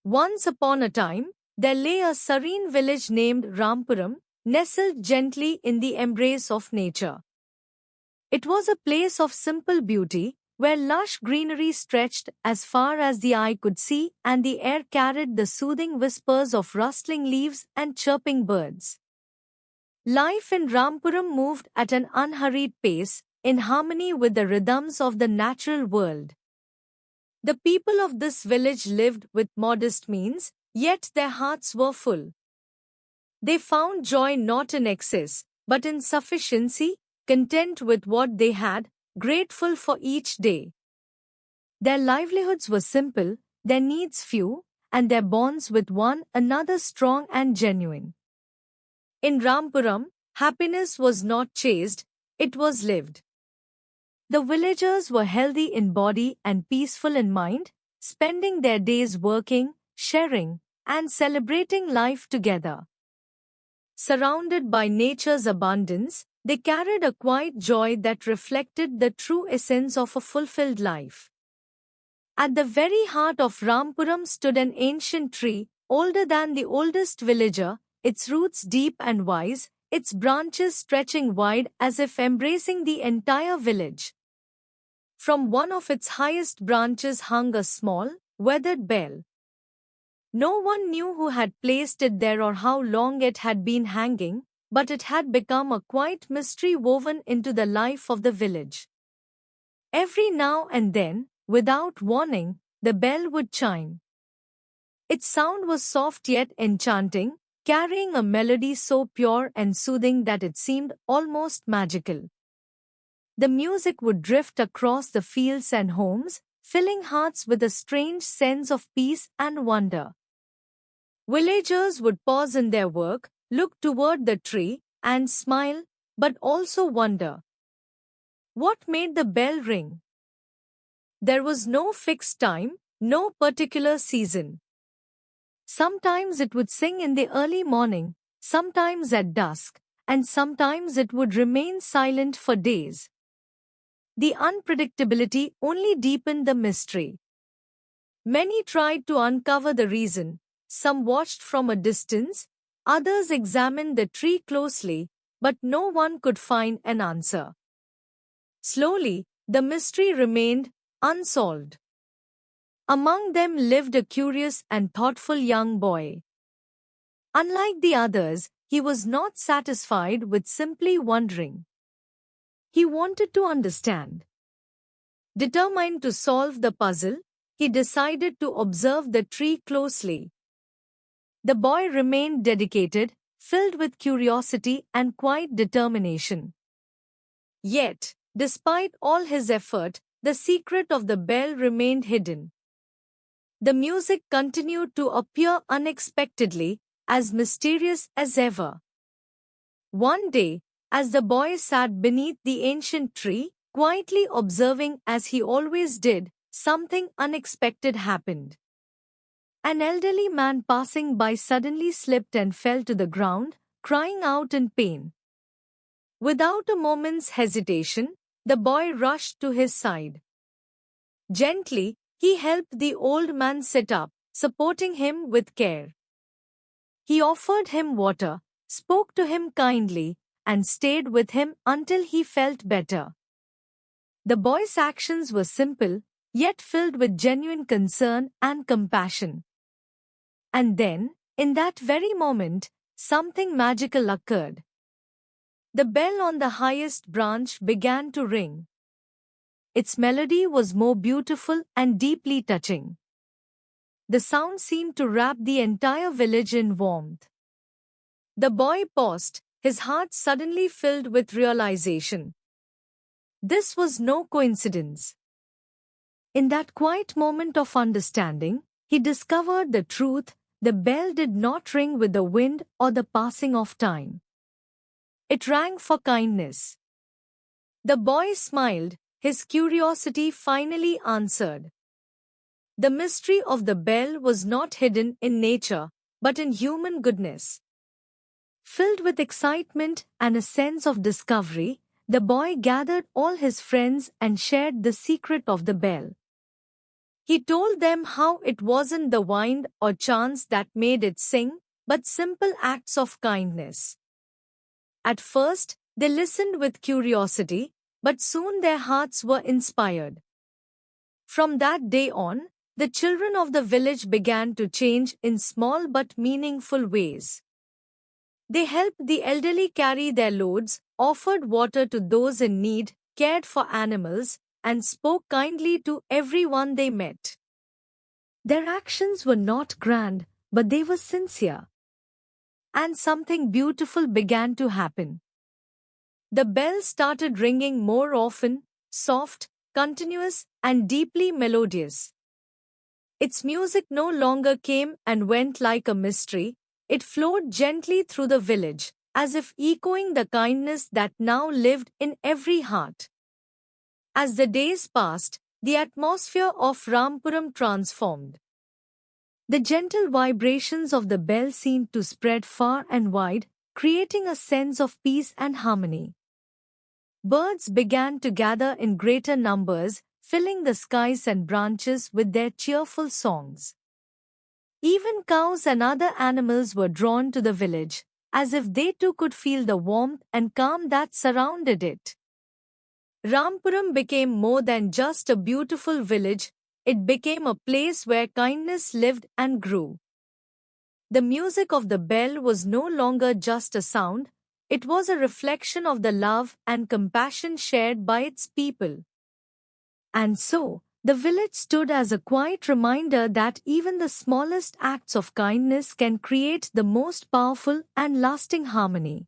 Once upon a time, there lay a serene village named Rampuram, nestled gently in the embrace of nature. It was a place of simple beauty, where lush greenery stretched as far as the eye could see and the air carried the soothing whispers of rustling leaves and chirping birds. Life in Rampuram moved at an unhurried pace, in harmony with the rhythms of the natural world. The people of this village lived with modest means, yet their hearts were full. They found joy not in excess, but in sufficiency, content with what they had, grateful for each day. Their livelihoods were simple, their needs few, and their bonds with one another strong and genuine. In Rampuram, happiness was not chased, it was lived. The villagers were healthy in body and peaceful in mind, spending their days working, sharing, and celebrating life together. Surrounded by nature's abundance, they carried a quiet joy that reflected the true essence of a fulfilled life. At the very heart of Rampuram stood an ancient tree, older than the oldest villager, its roots deep and wise, its branches stretching wide as if embracing the entire village. From one of its highest branches hung a small, weathered bell. No one knew who had placed it there or how long it had been hanging, but it had become a quiet mystery woven into the life of the village. Every now and then, without warning, the bell would chime. Its sound was soft yet enchanting, carrying a melody so pure and soothing that it seemed almost magical. The music would drift across the fields and homes, filling hearts with a strange sense of peace and wonder. Villagers would pause in their work, look toward the tree, and smile, but also wonder. What made the bell ring? There was no fixed time, no particular season. Sometimes it would sing in the early morning, sometimes at dusk, and sometimes it would remain silent for days. The unpredictability only deepened the mystery. Many tried to uncover the reason. Some watched from a distance, others examined the tree closely, but no one could find an answer. Slowly, the mystery remained unsolved. Among them lived a curious and thoughtful young boy. Unlike the others, he was not satisfied with simply wondering. He wanted to understand. Determined to solve the puzzle, he decided to observe the tree closely. The boy remained dedicated, filled with curiosity and quiet determination. Yet, despite all his effort, the secret of the bell remained hidden. The music continued to appear unexpectedly, as mysterious as ever. One day, as the boy sat beneath the ancient tree, quietly observing as he always did, something unexpected happened. An elderly man passing by suddenly slipped and fell to the ground, crying out in pain. Without a moment's hesitation, the boy rushed to his side. Gently, he helped the old man sit up, supporting him with care. He offered him water, spoke to him kindly, and stayed with him until he felt better. The boy's actions were simple, yet filled with genuine concern and compassion. And then, in that very moment, something magical occurred. The bell on the highest branch began to ring. Its melody was more beautiful and deeply touching. The sound seemed to wrap the entire village in warmth. The boy paused, his heart suddenly filled with realization. This was no coincidence. In that quiet moment of understanding, he discovered the truth. The bell did not ring with the wind or the passing of time. It rang for kindness. The boy smiled, his curiosity finally answered. The mystery of the bell was not hidden in nature, but in human goodness. Filled with excitement and a sense of discovery, the boy gathered all his friends and shared the secret of the bell. He told them how it wasn't the wind or chance that made it sing, but simple acts of kindness. At first, they listened with curiosity, but soon their hearts were inspired. From that day on, the children of the village began to change in small but meaningful ways. They helped the elderly carry their loads, offered water to those in need, cared for animals, and spoke kindly to everyone they met. Their actions were not grand, but they were sincere. And something beautiful began to happen. The bell started ringing more often, soft, continuous, and deeply melodious. Its music no longer came and went like a mystery, it flowed gently through the village, as if echoing the kindness that now lived in every heart. As the days passed, the atmosphere of Rampuram transformed. The gentle vibrations of the bell seemed to spread far and wide, creating a sense of peace and harmony. Birds began to gather in greater numbers, filling the skies and branches with their cheerful songs. Even cows and other animals were drawn to the village, as if they too could feel the warmth and calm that surrounded it. Rampuram became more than just a beautiful village, it became a place where kindness lived and grew. The music of the bell was no longer just a sound, it was a reflection of the love and compassion shared by its people. And so, the village stood as a quiet reminder that even the smallest acts of kindness can create the most powerful and lasting harmony.